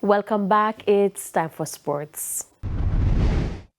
Welcome back. It's time for sports.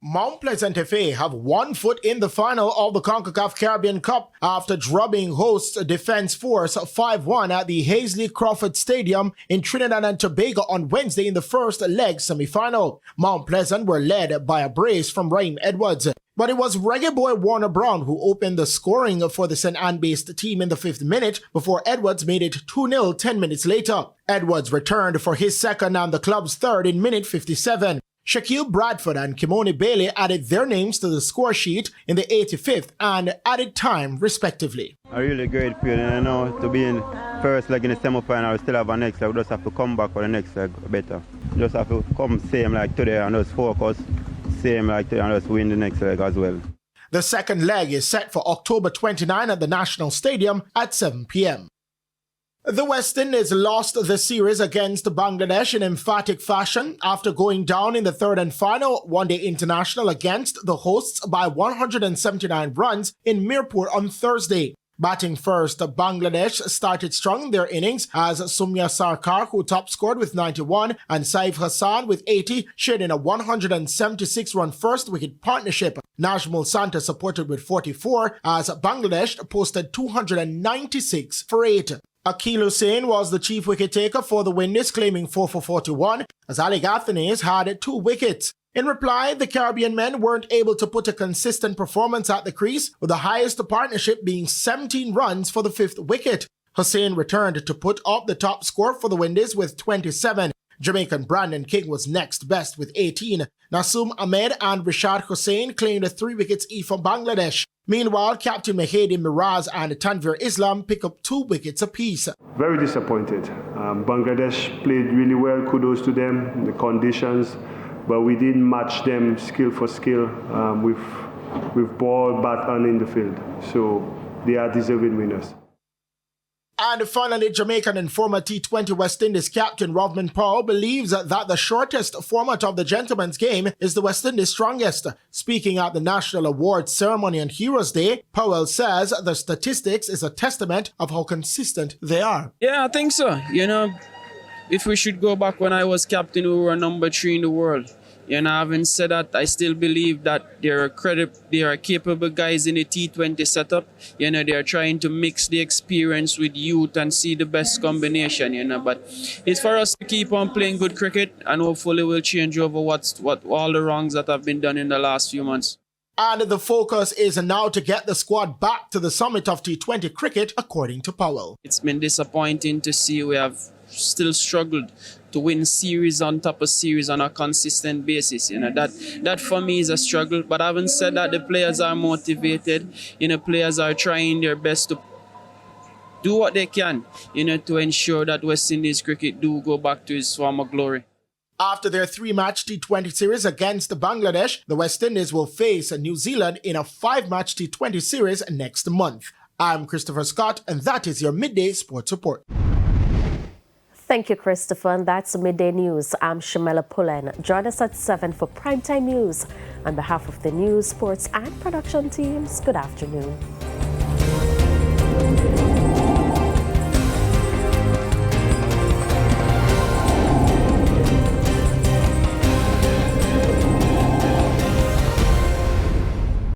Mount Pleasant FA have one foot in the final of the CONCACAF Caribbean Cup after drubbing hosts Defence Force 5-1 at the Hazley Crawford Stadium in Trinidad and Tobago on Wednesday in the first leg semi-final. Mount Pleasant were led by a brace from Raheem Edwards, but it was reggae boy Warner Brown who opened the scoring for the St. Anne-based team in the 5th minute before Edwards made it 2-0 10 minutes later. Edwards returned for his second and the club's third in minute 57. Shaquille Bradford and Kimoni Bailey added their names to the score sheet in the 85th and added time, respectively. A really great feeling, to be in first leg in the semi-final, we still have a next leg. We just have to come back for the next leg better. Just have to come same like today and just focus, same like today and just win the next leg as well. The second leg is set for October 29 at the National Stadium at 7 p.m. The West Indies lost the series against Bangladesh in emphatic fashion after going down in the third and final one-day international against the hosts by 179 runs in Mirpur on Thursday. Batting first, Bangladesh started strong in their innings as Sumya Sarkar, who top scored with 91, and Saif Hassan with 80, shared in a 176-run first wicket partnership. Najmul Santa supported with 44 as Bangladesh posted 296 for 8. Akil Hussain was the chief wicket taker for the Windies, claiming 4 for 41, as Ali Gathanes had 2 wickets. In reply, the Caribbean men weren't able to put a consistent performance at the crease, with the highest partnership being 17 runs for the 5th wicket. Hussain returned to put up the top score for the Windies with 27. Jamaican Brandon King was next best with 18. Nasoom Ahmed and Rishad Hussain claimed 3 wickets each for Bangladesh. Meanwhile, Captain Mahedi Miraz and Tanvir Islam pick up 2 wickets apiece. Very disappointed. Bangladesh played really well, kudos to them, the conditions, but we didn't match them skill for skill with ball, bat and in the field. So they are deserving winners. And finally, Jamaican and former T20 West Indies captain Rovman Powell believes that the shortest format of the gentleman's game is the West Indies' strongest. Speaking at the National Awards Ceremony on Heroes Day, Powell says the statistics is a testament of how consistent they are. Yeah, I think so. If we should go back when I was captain, we were number 3 in the world. Having said that, I still believe that there are capable guys in the T20 setup. They are trying to mix the experience with youth and see the best combination. But it's for us to keep on playing good cricket, and hopefully we'll change over what all the wrongs that have been done in the last few months. And the focus is now to get the squad back to the summit of T20 cricket, according to Powell. It's been disappointing to see we have still struggled to win series on top of series on a consistent basis. That for me is a struggle. But having said that, the players are motivated. Players are trying their best to do what they can, to ensure that West Indies cricket do go back to its former glory. After their 3-match T20 series against Bangladesh, the West Indies will face New Zealand in a 5-match T20 series next month. I'm Christopher Scott, and that is your Midday Sports Report. Thank you, Christopher, and that's Midday News. I'm Shamela Pullen. Join us at 7 for Primetime News. On behalf of the news, sports, and production teams, good afternoon.